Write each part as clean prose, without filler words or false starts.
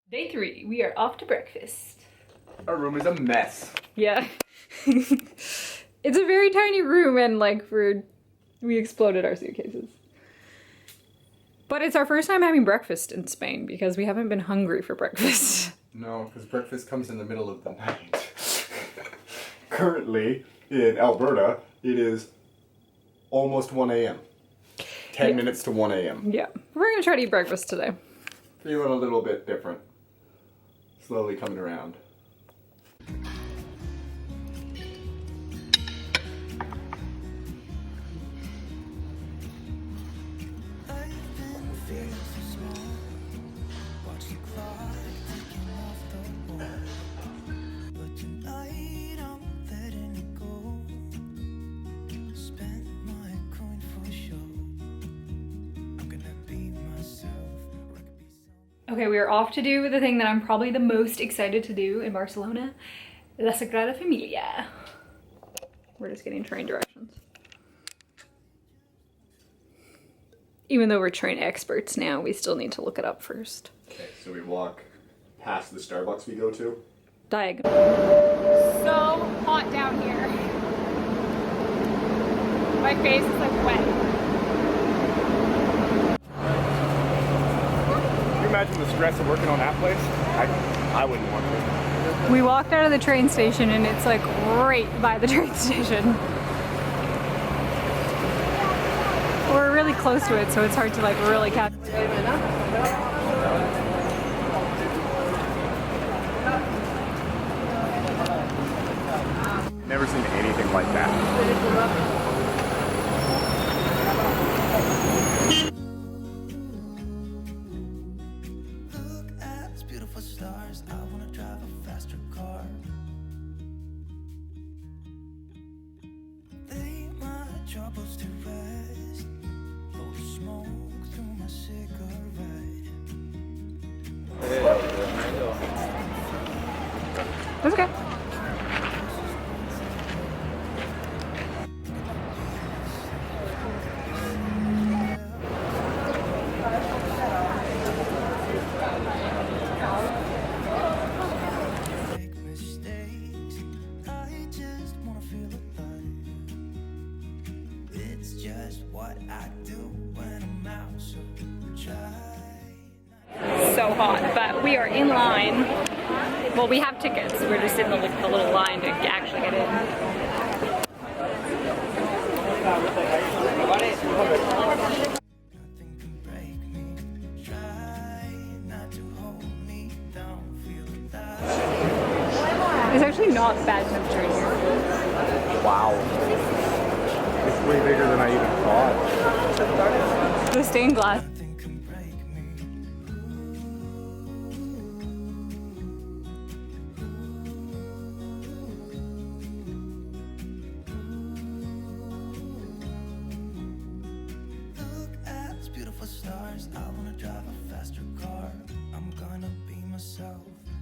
Day 3, we are off to breakfast. Our room is a mess. Yeah. It's a very tiny room and like we exploded our suitcases. But it's our first time having breakfast in Spain because we haven't been hungry for breakfast. No, because breakfast comes in the middle of the night. Currently, in Alberta, it is almost 1 a.m. 10 minutes to 1 a.m. Yeah. We're gonna try to eat breakfast today. Feeling a little bit different. Slowly coming around. Okay, we are off to do the thing that I'm probably the most excited to do in Barcelona, La Sagrada Familia. We're just getting train directions. Even though we're train experts now, we still need to look it up first. Okay, so we walk past the Starbucks we go to. Diagonal. So hot down here. My face is like wet. Imagine the stress of working on that place. I wouldn't want to. We walked out of the train station and it's like right by the train station. We're really close to it, so it's hard to like really catch. Never seen anything like that. That's okay. So hot, but we are in line. Well, we have tickets. We're just in the little line to actually get in. It's actually not bad temperature in here. Wow. It's way bigger than I even thought. The stained glass.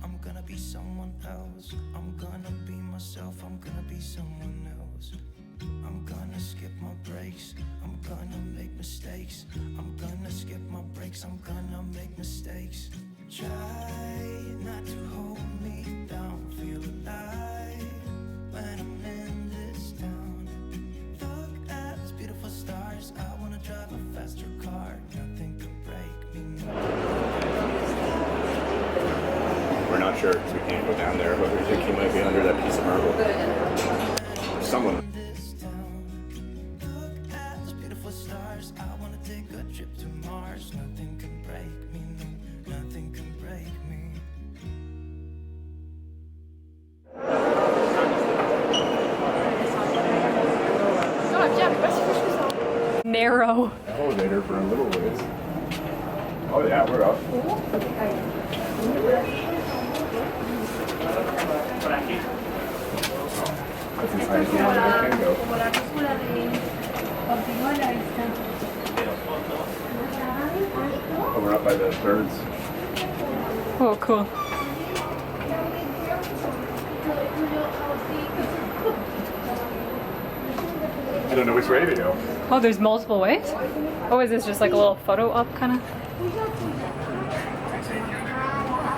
I'm gonna be someone else. I'm gonna be myself. I'm gonna be someone else. I'm gonna skip my breaks. I'm gonna make mistakes. I'm gonna skip my breaks. I'm gonna make mistakes. Try not to hold me down. Feel alive when I'm in this town. Look at these beautiful stars. I wanna drive a faster car. Nothing can break me. We're not sure because we can't go down there, but we think he might be under that piece of marble. Someone. Look at these beautiful stars. I wanna take a trip to Mars. Nothing can break me. No, nothing can break me. Narrow. Elevator for a little ways. Oh yeah, we're up. That's as high as the one I can go. Oh, we're up by the birds. Oh, cool. I don't know which way to go. Oh, there's multiple ways? Oh, is this just like a little photo op kind of?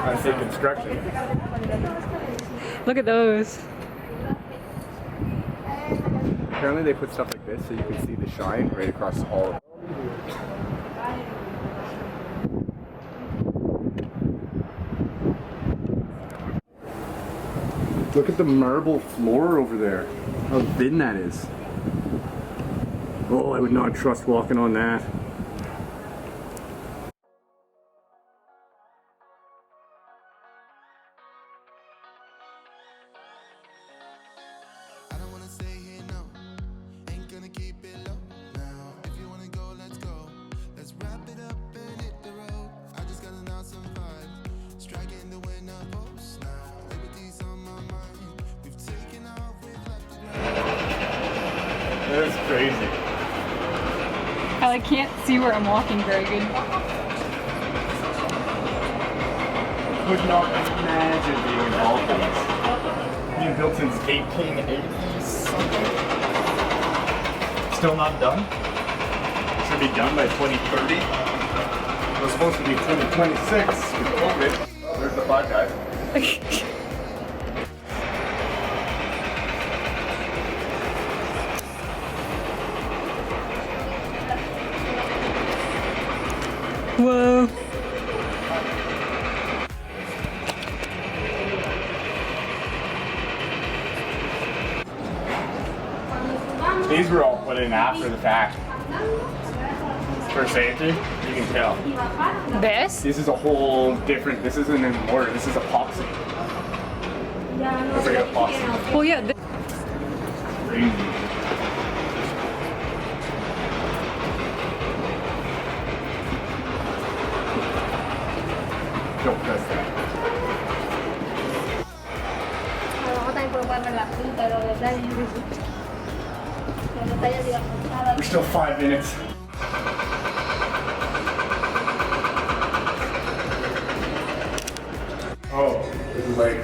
I I say construction. Look at those. Apparently they put stuff like this so you can see the shine right across all of it. Look at the marble floor over there. How thin that is. Oh, I would not trust walking on that. I don't wanna stay here, no. Ain't gonna keep it low now. If you wanna go, let's go. Let's wrap it up and hit the road. I just got an awesome vibe. Striking the winner post now. Liberty's on my mind. We've taken off, we've left it behind. That's crazy. I like can't see where I'm walking very good. Could not imagine being involved in this. Being built since 1880s something. Still not done. Should be done by 2030. It was supposed to be 2026 with COVID. There's the five guys. Whoa. These were all put in after the fact. For safety, you can tell. This? This is a whole different, this isn't in mortar, this is epoxy. It's like epoxy. Well, yeah. Crazy. Don't press that. We're still 5 minutes. Oh, this is like,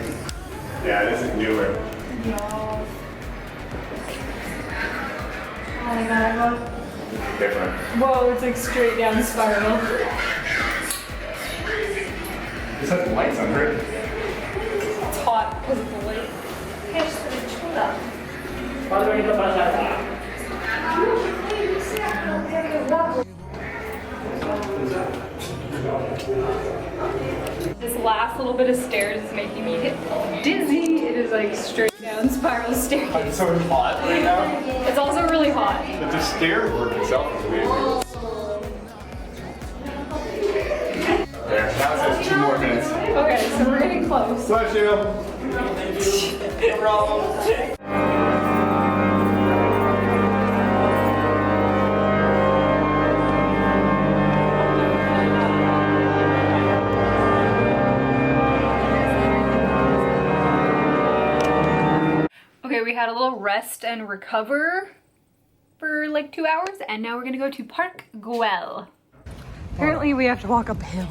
yeah, this is newer. Oh my god. Different. Whoa, it's like straight down spiral. This has lights under it. It's hot because it's late. This last little bit of stairs is making me dizzy. It is like straight down spiral It's staircase. so hot right now. It's also really hot. But the stair work itself is amazing. There, now it says 2 more minutes. Okay, so we're getting close. Bless you. No problem. Okay, we had a little rest and recover for like 2 hours, and now we're gonna go to Park Guell. Apparently we have to walk up a hill.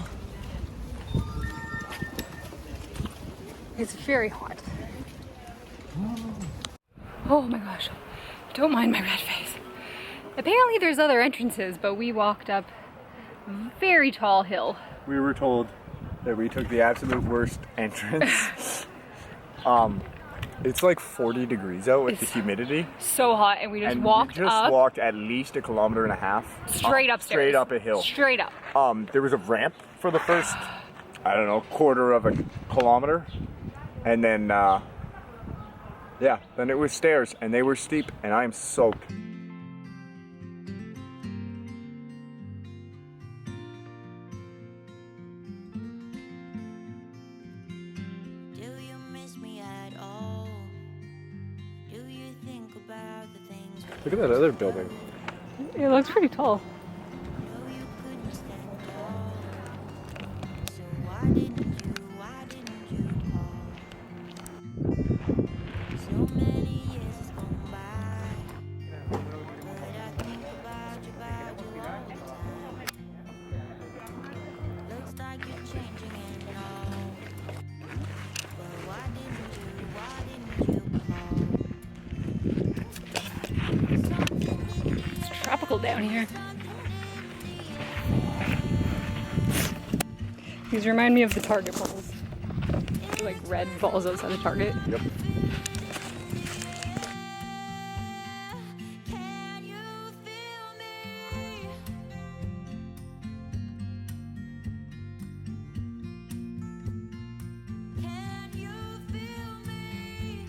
It's very hot. Oh my gosh, don't mind my red face. Apparently there's other entrances, but we walked up a very tall hill. We were told that we took the absolute worst entrance. It's like 40 degrees out with the humidity. So hot, and we just walked we just up. walked at least 1.5 kilometers Straight upstairs. Straight up a hill. Straight up. There was a ramp for the first, I don't know, 1/4 kilometer. And then, yeah, then it was stairs, and they were steep, and I'm soaked. Do you miss me at all? Do you think about the things Look at that other building. It looks pretty tall. know you couldn't stand tall? So why didn't you call? So many years has gone by, but I think about you all the time. Looks like you're changing and all, but why didn't you call? It's tropical down here. These remind me of the Target poles. Like red balls outside the Target. Yep. Can you feel me? Can you feel me?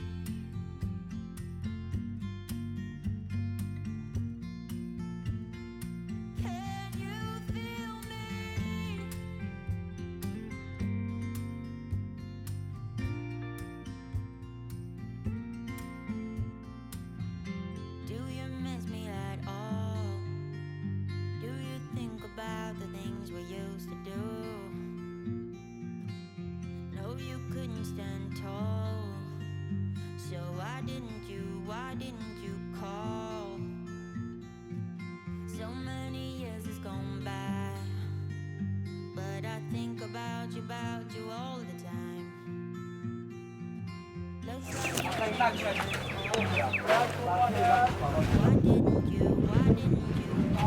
Can you feel me? Do you miss me at all? Do you think about the things we used to do? No, you couldn't stand tall. So why didn't you call? So many years has gone by, but I think about you all the time. Looks like why didn't you? A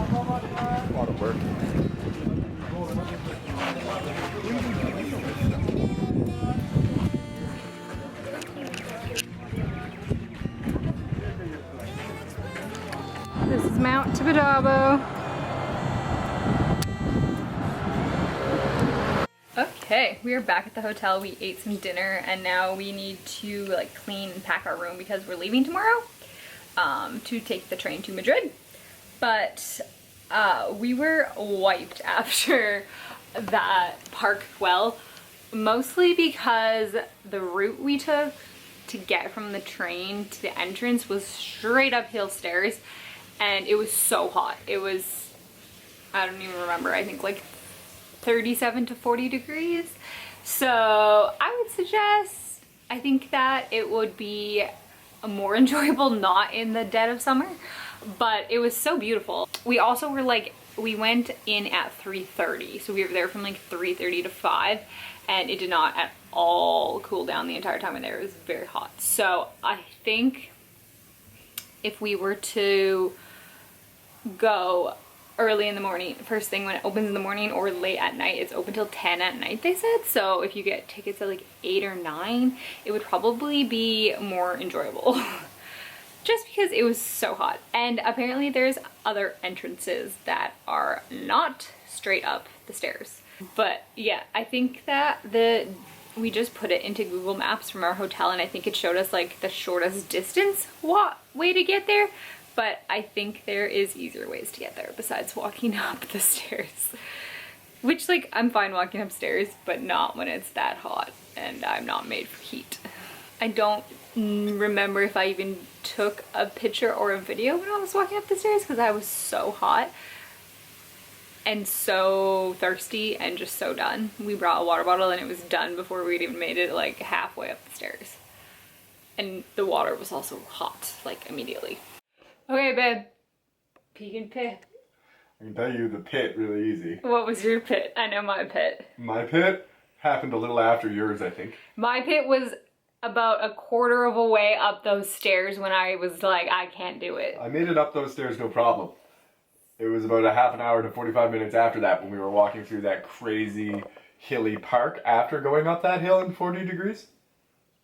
lot of work. This is Mount Tibidabo. Okay, we are back at the hotel. We ate some dinner and now we need to like clean and pack our room because we're leaving tomorrow to take the train to Madrid. But we were wiped after that Park Guell, mostly because the route we took to get from the train to the entrance was straight uphill stairs and it was so hot. It was, I don't even remember, I think like 37 to 40 degrees. So I would suggest, I think that it would be more enjoyable not in the dead of summer, but it was so beautiful. We also were like, we went in at 3:30, so we were there from like 3:30 to 5, and it did not at all cool down the entire time we were there. It was very hot. So I think if we were to go early in the morning, first thing when it opens in the morning, or late at night, it's open till 10 at night, they said. So if you get tickets at like 8 or 9, it would probably be more enjoyable. Just because it was so hot. And apparently there's other entrances that are not straight up the stairs. But yeah, I think that we just put it into Google Maps from our hotel and I think it showed us like the shortest distance way to get there. But I think there is easier ways to get there besides walking up the stairs. Which, like, I'm fine walking upstairs, but not when it's that hot and I'm not made for heat. I don't remember if I even took a picture or a video when I was walking up the stairs because I was so hot and so thirsty and just so done. We brought a water bottle and it was done before we'd even made it like halfway up the stairs. And the water was also hot, like immediately. Okay, babe. Peek and pit. I can tell you the pit really easy. What was your pit? I know my pit. My pit happened a little after yours, I think. My pit was about a quarter of a way up those stairs when I was like, I can't do it. I made it up those stairs, no problem. It was about a half an hour to 45 minutes after that when we were walking through that crazy hilly park after going up that hill in 40 degrees.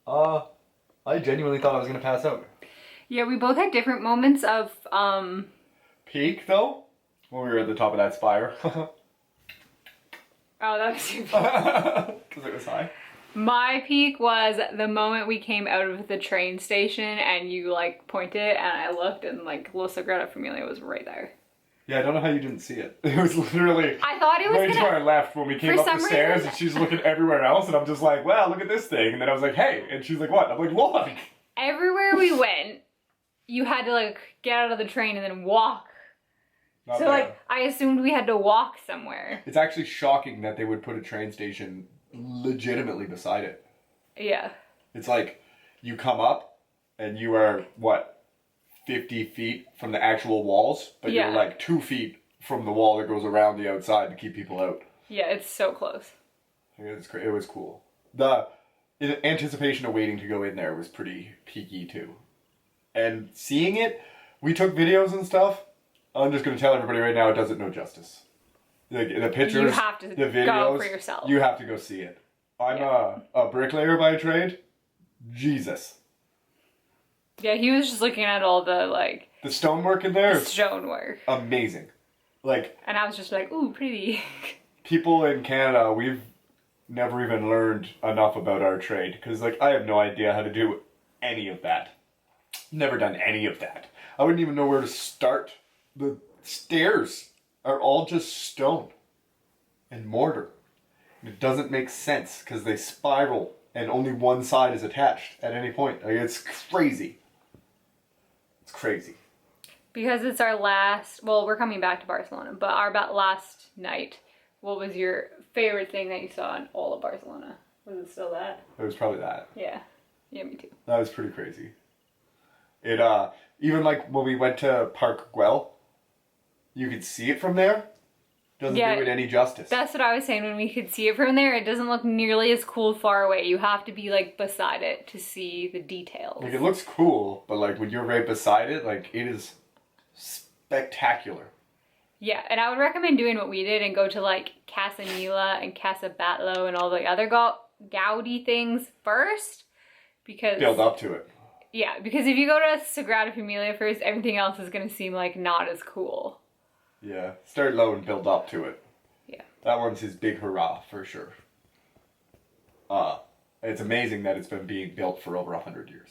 I genuinely thought I was going to pass out. Yeah, we both had different moments of, Peak, though, when we were at the top of that spire. Oh, that was your peak. Because it was high. My peak was the moment we came out of the train station and you like pointed and I looked and like La Sagrada Familia was right there. Yeah, I don't know how you didn't see it. It was literally I thought it was right to our left when we came up the stairs and she's looking everywhere else and I'm just like, wow, look at this thing. And then I was like, hey. And she's like, what? I'm like, look. Everywhere we went, you had to like get out of the train and then walk. Not So bad. like, I assumed we had to walk somewhere. It's actually shocking that they would put a train station legitimately beside it. Yeah. It's like, you come up and you are, what, 50 feet from the actual walls? But Yeah. you're like 2 feet from the wall that goes around the outside to keep people out. Yeah, it's so close. It was cool. In anticipation of waiting to go in there was pretty peaky too. And seeing it, we took videos and stuff. I'm just going to tell everybody right now, it does it no justice. Like the pictures, You have to the videos, go for yourself. You have to go see it. I'm a bricklayer by trade. Jesus. Yeah, he was just looking at all the, like, The stonework in there is stonework. amazing. Like, And I was just like, ooh, pretty. people in Canada, we've never even learned enough about our trade. Because, like, I have no idea how to do any of that. Never done any of that. I wouldn't even know where to start. The stairs are all just stone and mortar. It doesn't make sense because they spiral and only one side is attached at any point. Like, it's crazy. It's crazy. Because it's our last, well, we're coming back to Barcelona, but our last night, what was your favorite thing that you saw in all of Barcelona? Was it still that? It was probably that. Yeah. Yeah, me too. That was pretty crazy. It, even like when we went to Park Guell, you could see it from there. Doesn't do it any justice. That's what I was saying. When we could see it from there, it doesn't look nearly as cool far away. You have to be like beside it to see the details. Like, it looks cool, but like when you're right beside it, like, it is spectacular. Yeah, and I would recommend doing what we did and go to like Casa Mila and Casa Batlo and all the other Gaudi things first, because Build up to it. yeah, because if you go to Sagrada Familia first, everything else is going to seem like not as cool. Yeah, start low and build up to it. Yeah. That one's his big hurrah, for sure. It's amazing that it's been being built for over 100 years.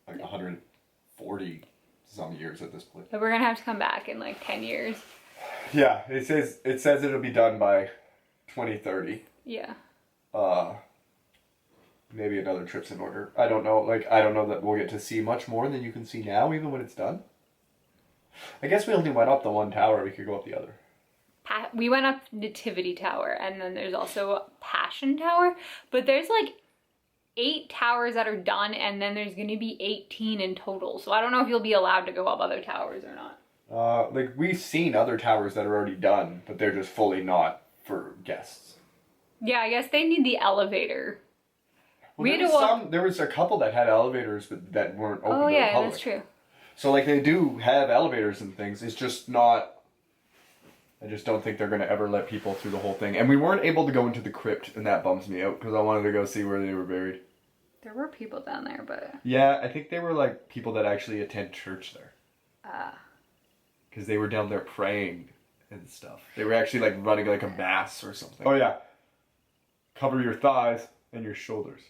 Like 140 some years at this point. But we're going to have to come back in like 10 years. Yeah, it says it'll be done by 2030. Yeah. Maybe another trip's in order. I don't know. Like, I don't know that we'll get to see much more than you can see now, even when it's done. I guess we only went up the one tower. We could go up the other. We went up Nativity Tower, and then there's also Passion Tower, but there's like 8 towers that are done, and then there's going to be 18 in total. So I don't know if you'll be allowed to go up other towers or not. Like, we've seen other towers that are already done, but they're just fully not for guests. Yeah, I guess they need the elevator. Well, there was a couple that had elevators, but that weren't open to the public. That's true. So, like, they do have elevators and things. It's just not... I just don't think they're going to ever let people through the whole thing. And we weren't able to go into the crypt, and that bums me out, because I wanted to go see where they were buried. There were people down there, but... Yeah, I think they were, like, people that actually attend church there. Because they were down there praying and stuff. They were actually, like, running, like, a mass or something. Oh, yeah. Cover your thighs and your shoulders.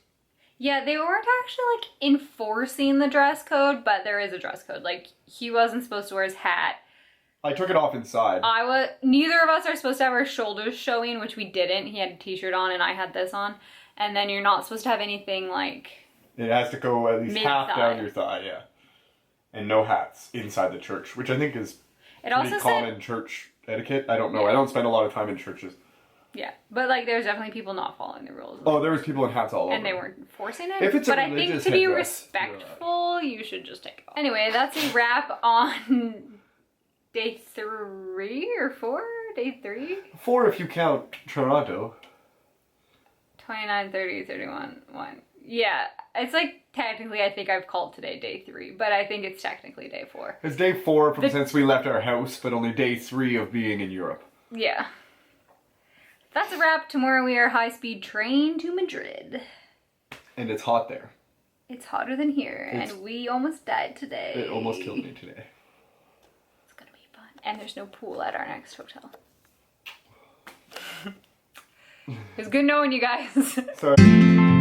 Yeah, they weren't actually, like, enforcing the dress code, but there is a dress code. Like, he wasn't supposed to wear his hat. I took it off inside. Neither of us are supposed to have our shoulders showing, which we didn't. He had a t-shirt on and I had this on. And then you're not supposed to have anything, like... It has to go at least mid-thigh. half down your thigh, yeah. And no hats inside the church, which I think is pretty common church etiquette. I don't know. Yeah. I don't spend a lot of time in churches. Yeah, but like there's definitely people not following the rules. Oh, there was people in hats all over. And they weren't forcing it. If it's but I think to be respectful, you should just take it off. Anyway, that's a wrap on day 3 or 4? Day 3? 4 if you count Toronto. 29, 30, 31, 1. Yeah, it's like technically I think I've called today day 3, but I think it's technically day 4. It's day 4 since we left our house, but only day 3 of being in Europe. Yeah. That's a wrap. Tomorrow we are high-speed train to Madrid. And it's hot there. It's hotter than here, and we almost died today. It almost killed me today. It's gonna be fun. And there's no pool at our next hotel. It was good knowing you guys. Sorry.